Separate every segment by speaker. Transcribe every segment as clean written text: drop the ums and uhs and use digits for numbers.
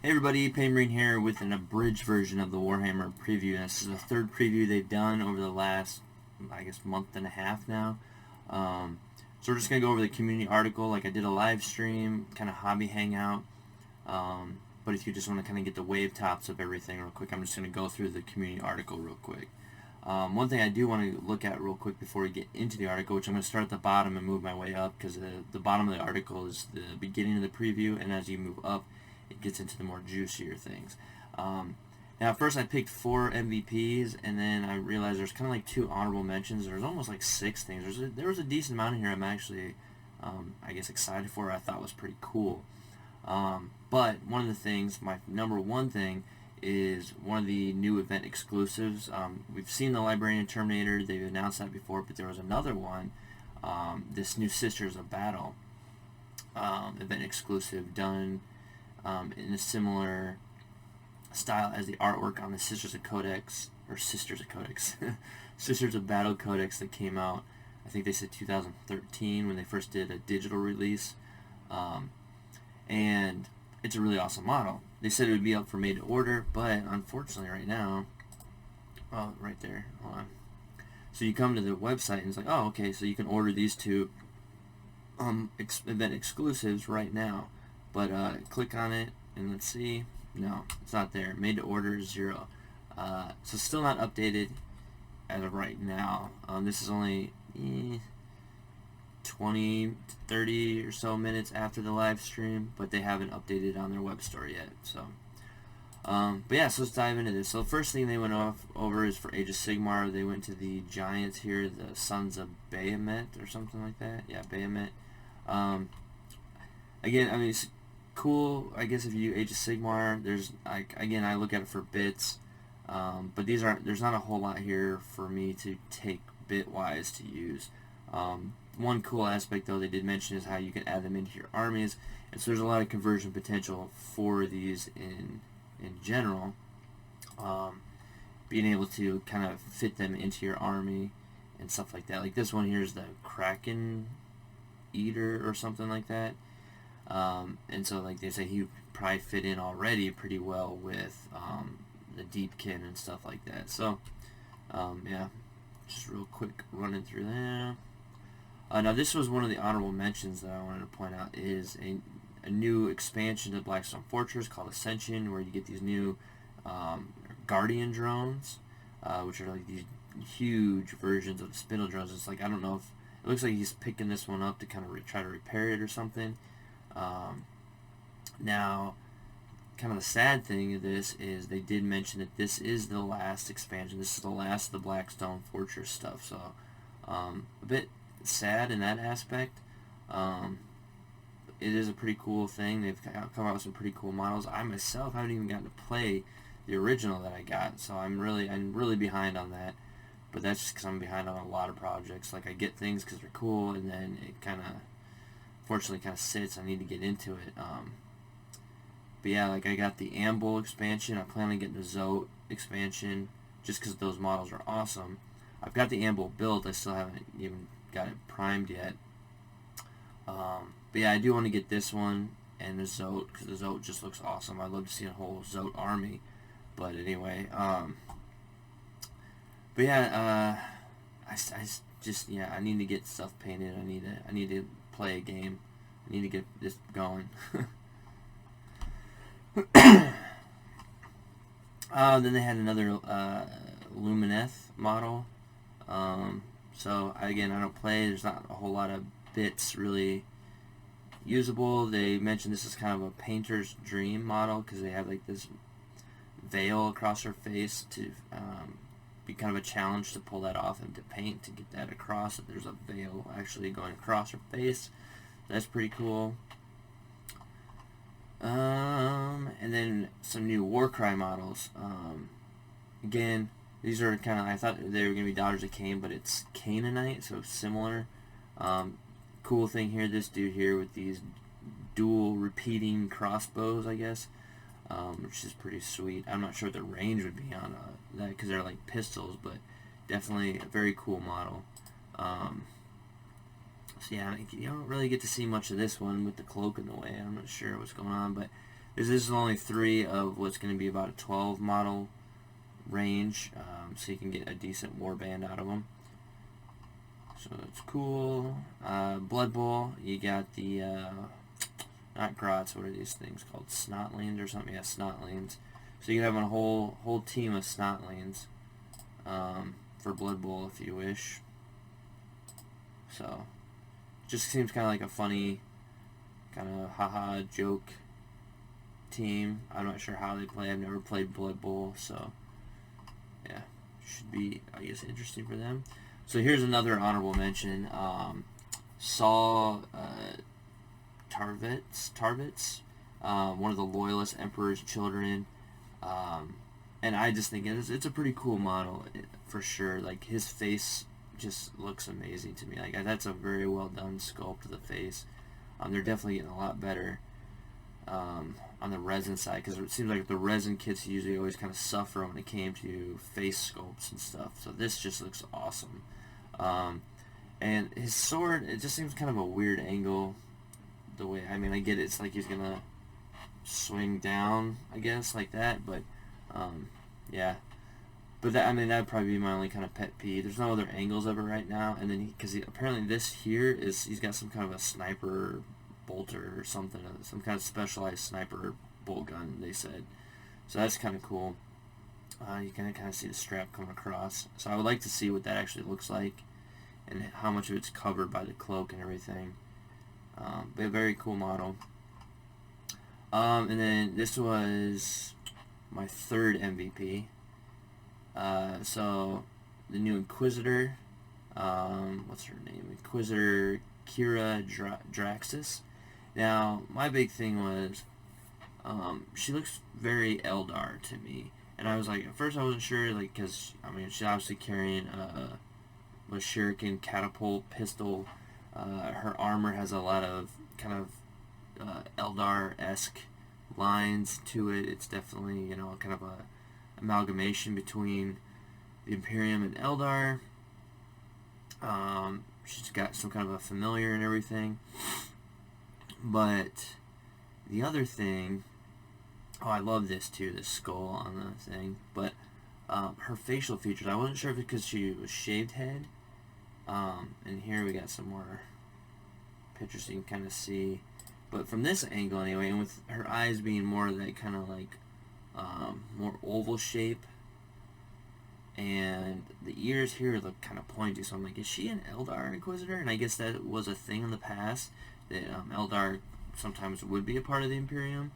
Speaker 1: Hey everybody, Paymarine here with an abridged version of the Warhammer preview. And this is the third preview they've done over the last, I guess, month and a half now. So we're just going to go over the community article. Like I did a live stream, kind of hobby hangout. But if you just want to kind of get the wave tops of everything real quick, I'm just going to go through the community article real quick. One thing I do want to look at real quick before we get into the article, which I'm going to start at the bottom and move my way up, because the bottom of the article is the beginning of the preview, and as you move up, it gets into the more juicier things. Now, at first I picked 4 MVPs, and then I realized there's kind of like 2 honorable mentions. There's almost like 6 things. There was a decent amount in here I'm actually, I guess, excited for. I thought was pretty cool. But one of the things, my number one thing, is one of the new event exclusives. We've seen the Librarian Terminator. They've announced that before, but there was another one, this new Sisters of Battle event exclusive, done in a similar style as the artwork on the Sisters of Codex, or Sisters of Codex, Sisters of Battle Codex that came out, I think they said 2013 when they first did a digital release. And it's a really awesome model. They said it would be up for made to order, but unfortunately right now, oh, right there, hold on. So you come to the website and it's like, oh, okay, so you can order these 2 event exclusives right now. But click on it and let's see. No, it's not there. Made to order is 0. So still not updated as of right now. This is only 20 to 30 or so minutes after the live stream, but they haven't updated on their web store yet. So, but yeah, so let's dive into this. So the first thing they went over is for Age of Sigmar. They went to the giants here, the Sons of Bahamut or something like that. Yeah, Bahamut. Again, I mean, it's cool. I guess if you do Age of Sigmar, there's again, I look at it for bits, but there's not a whole lot here for me to take bit-wise to use. One cool aspect, though, they did mention is how you can add them into your armies, and so there's a lot of conversion potential for these in general. Being able to kind of fit them into your army and stuff like that. Like this one here is the Kraken Eater or something like that. And so, like they say, he would probably fit in already pretty well with the Deepkin and stuff like that. So, yeah, just real quick running through there. Now, this was one of the honorable mentions that I wanted to point out, is a new expansion to Blackstone Fortress called Ascension, where you get these new Guardian drones, which are like these huge versions of the Spindle drones. It's like, I don't know if it looks like he's picking this one up to kind of try to repair it or something. Now, kind of the sad thing of this is they did mention that this is the last expansion. This is the last of the Blackstone Fortress stuff. So, a bit sad in that aspect. It is a pretty cool thing. They've come out with some pretty cool models. I myself haven't even gotten to play the original that I got, so I'm really behind on that. But that's just because I'm behind on a lot of projects. Like, I get things because they're cool, and then it fortunately kind of sits. I need to get into it. But yeah, like I got the Amble expansion. I plan on getting the Zote expansion just because those models are awesome. I've got the Amble built. I still haven't even got it primed yet. But yeah, I do want to get this one and the Zote, because the Zote just looks awesome. I'd love to see a whole Zote army. But anyway, but yeah, I need to get stuff painted. I need to play a game. I need to get this going. Then they had another Lumineth model. So again, I don't play. There's not a whole lot of bits really usable. They mentioned this is kind of a painter's dream model because they have like this veil across her face to be kind of a challenge to pull that off and to paint to get that across. That there's a veil actually going across her face. That's pretty cool. And then some new Warcry models. Again, these are kind of, I thought they were going to be Daughters of Cain, but it's Canaanite, so similar. Cool thing here, this dude here with these dual repeating crossbows, I guess, which is pretty sweet. I'm not sure what the range would be on that because they're like pistols, but definitely a very cool model. So yeah, you don't really get to see much of this one with the cloak in the way. I'm not sure what's going on, but This is only 3 of what's going to be about a 12 model range, so you can get a decent warband out of them. So it's cool. Blood Bowl, you got the, not grots, what are these things called? Snotlings or something? Yeah, Snotlings. So you can have a whole team of Snotlings for Blood Bowl if you wish. So, just seems kind of like a funny, kind of haha joke team. I'm not sure how they play. I've never played Blood Bowl, so yeah, should be, I guess, interesting for them. So here's another honorable mention. Saul Tarvitz, one of the Loyalist Emperor's children, and I just think it's a pretty cool model for sure. Like, his face just looks amazing to me. Like, that's a very well done sculpt of the face. They're definitely getting a lot better on the resin side, because it seems like the resin kits usually always kind of suffer when it came to face sculpts and stuff. So this just looks awesome. And his sword, it just seems kind of a weird angle. The way, I mean, I get it, it's like he's gonna swing down, I guess, like that, but yeah. But that, I mean, that'd probably be my only kind of pet peeve. There's no other angles of it right now, and then because apparently this here is, he's got some kind of a sniper bolter or something, some kind of specialized sniper bolt gun, they said. So that's kind of cool. You can kind of see the strap come across. So I would like to see what that actually looks like, and how much of it's covered by the cloak and everything. But a very cool model. And then this was my third MVP. So the new Inquisitor, what's her name? Inquisitor Kira Draxis. Now, my big thing was, she looks very Eldar to me. And I was like, at first I wasn't sure, like, because, I mean, she's obviously carrying a shuriken catapult pistol. Her armor has a lot of kind of Eldar-esque lines to it. It's definitely, you know, kind of a amalgamation between the Imperium and Eldar. She's got some kind of a familiar and everything. But the other thing, oh, I love this too, this skull on the thing, but her facial features, I wasn't sure if it's because she was shaved head. And here we got some more pictures so you can kind of see, but from this angle anyway, and with her eyes being more of that kind of like more oval shape, and the ears here look kind of pointy, so I'm like, is she an Eldar Inquisitor? And I guess that was a thing in the past, that Eldar sometimes would be a part of the Imperium,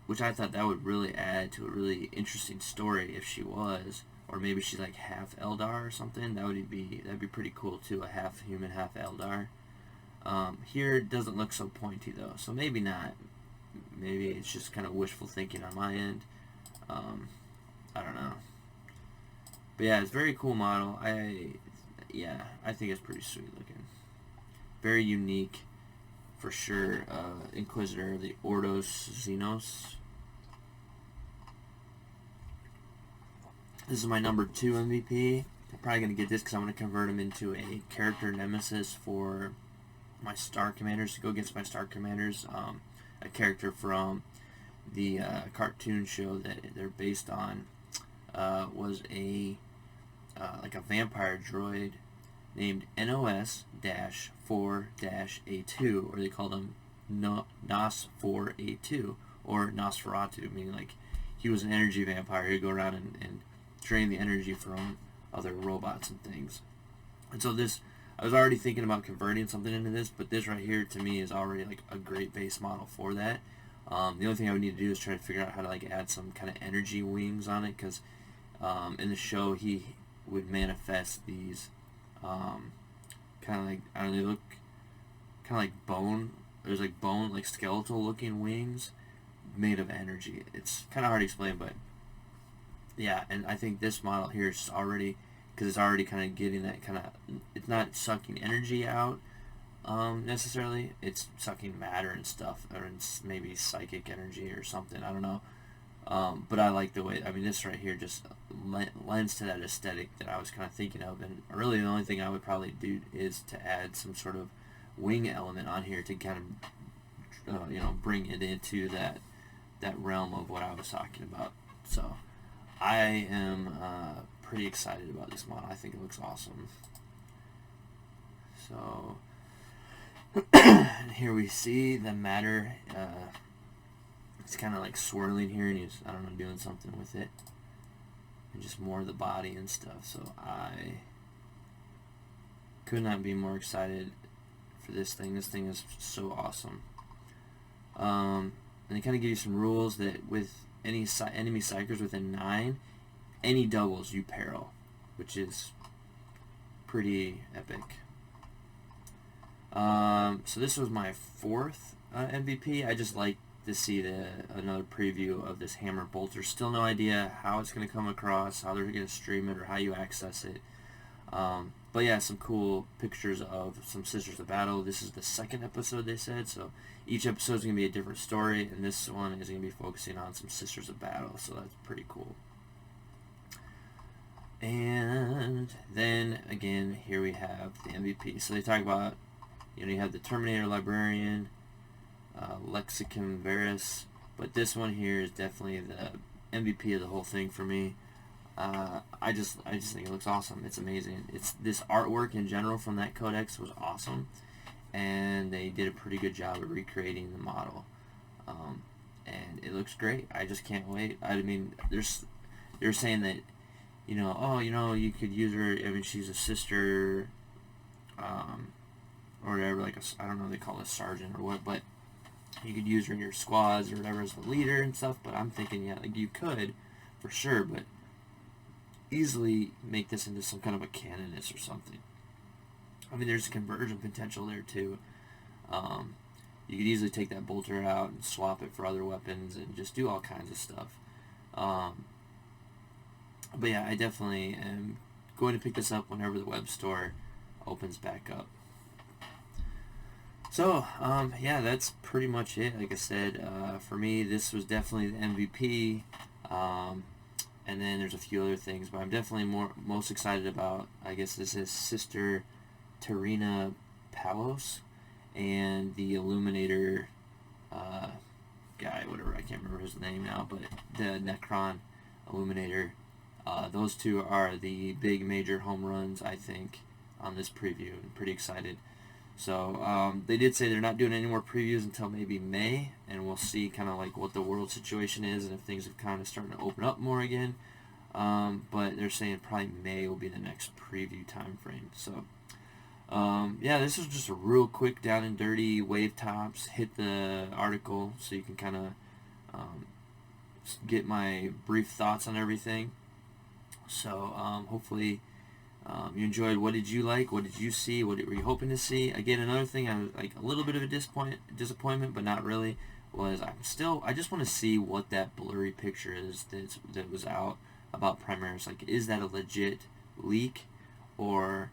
Speaker 1: which I thought that would really add to a really interesting story if she was, or maybe she's like half Eldar or something. That'd be pretty cool too, a half human, half Eldar. Here it doesn't look so pointy though, so maybe not. Maybe it's just kind of wishful thinking on my end. I don't know. But yeah, it's a very cool model. I think it's pretty sweet looking. Very unique, for sure. Inquisitor, the Ordos Xenos. This is my number 2 MVP. I'm probably going to get this because I'm going to convert him into a character nemesis for my Star Commanders, to go against my Star Commanders. A character from the cartoon show that they're based on was a like a vampire droid named NOS-4-A2, or they called him Nos-4A2, or Nosferatu, meaning like he was an energy vampire. He'd go around and drain the energy from other robots and things. And so this, I was already thinking about converting something into this, but this right here to me is already like a great base model for that. The only thing I would need to do is try to figure out how to like add some kind of energy wings on it, because in the show he would manifest these kind of like, I don't know, they look kind of like bone. There's like bone, like skeletal looking wings made of energy. It's kind of hard to explain, but yeah. And I think this model here is already, because it's already kind of getting that kind of, it's not sucking energy out necessarily, it's sucking matter and stuff, or it's maybe psychic energy or something, I don't know. But I like the way, I mean, this right here just lends to that aesthetic that I was kind of thinking of, and really the only thing I would probably do is to add some sort of wing element on here to kind of you know, bring it into that realm of what I was talking about. So I am pretty excited about this model. I think it looks awesome. So here we see the matter. It's kind of like swirling here, and he's, I don't know, doing something with it, and just more of the body and stuff. So I could not be more excited for this thing. This thing is so awesome. And they kind of give you some rules that with any enemy psychers within 9, any doubles you peril, which is pretty epic. So this was my 4th MVP. I just like to see another preview of this hammer bolter. Still no idea how it's going to come across, how they're going to stream it, or how you access it. But yeah, some cool pictures of some Sisters of Battle. This is the 2nd episode, they said, so each episode is going to be a different story, and this one is going to be focusing on some Sisters of Battle, so that's pretty cool. And then, again, here we have the MVP. So they talk about, you know, you have the Terminator Librarian, Lexicon Varus, but this one here is definitely the MVP of the whole thing for me. I just think it looks awesome. It's amazing. It's this artwork in general from that codex was awesome, and they did a pretty good job of recreating the model, and it looks great. I just can't wait. I mean, they're saying that, you know, oh, you know, you could use her. I mean, she's a sister, or whatever, like I don't know, they call it a sergeant or what, but you could use her in your squads or whatever as the leader and stuff. But I'm thinking, yeah, like you could, for sure, but easily make this into some kind of a canonist or something. I mean, there's conversion potential there too. You could easily take that bolter out and swap it for other weapons and just do all kinds of stuff. But yeah, I definitely am going to pick this up whenever the web store opens back up. So, yeah, that's pretty much it. Like I said, for me, this was definitely the MVP. And then there's a few other things, but I'm definitely most excited about, I guess this is Sister Terina Palos and the Illuminator guy, whatever, I can't remember his name now, but the Necron Illuminator. Those two are the big major home runs, I think, on this preview. I'm pretty excited. So they did say they're not doing any more previews until maybe May, and we'll see kind of like what the world situation is and if things are kind of starting to open up more again. But they're saying probably May will be the next preview time frame. So yeah, this is just a real quick down and dirty wave tops. Hit the article so you can kind of get my brief thoughts on everything. So hopefully you enjoyed. What did you like? What did you see? What were you hoping to see? Again, another thing I was like a little bit of a disappointment, but not really, was I just want to see what that blurry picture is that was out about Primaris. Like, is that a legit leak, or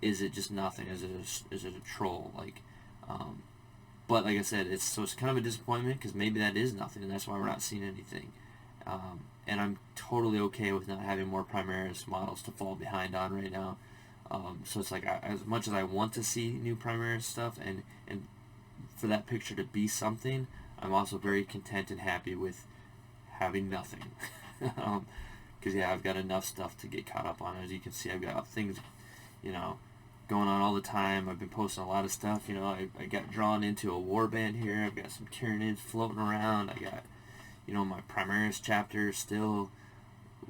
Speaker 1: is it just nothing? Is it a troll? Like, but like I said, it's kind of a disappointment because maybe that is nothing, and that's why we're not seeing anything. And I'm totally okay with not having more Primaris models to fall behind on right now. So it's like, as much as I want to see new Primaris stuff and for that picture to be something, I'm also very content and happy with having nothing. Because yeah, I've got enough stuff to get caught up on. As you can see, I've got things, you know, going on all the time. I've been posting a lot of stuff. You know, I got drawn into a warband here. I've got some Tyranids floating around. I got, you know, my Primaris chapter still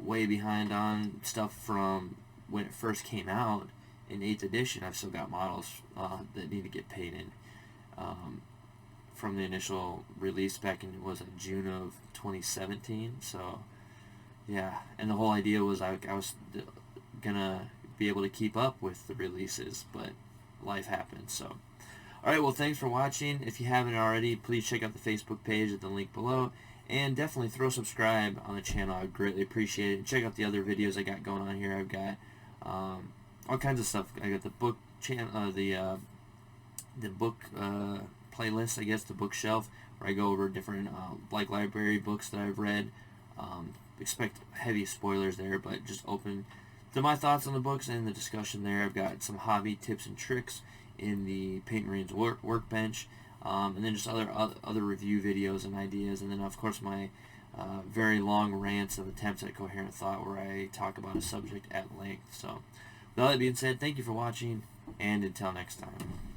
Speaker 1: way behind on stuff from when it first came out in 8th edition. I've still got models that need to get painted from the initial release back in, was it June of 2017? So yeah, and the whole idea was I was gonna be able to keep up with the releases, but life happened. So alright, well, thanks for watching. If you haven't already, please check out the Facebook page at the link below. And definitely throw subscribe on the channel. I would greatly appreciate it. And check out the other videos I got going on here. I've got all kinds of stuff. I got the book channel, the book playlist, I guess, the bookshelf, where I go over different like library books that I've read. Expect heavy spoilers there, but just open to my thoughts on the books and the discussion there. I've got some hobby tips and tricks in the Paint Marines workbench. and then just other review videos and ideas, and then of course my very long rants of attempts at coherent thought where I talk about a subject at length. So with all that being said, thank you for watching, and until next time.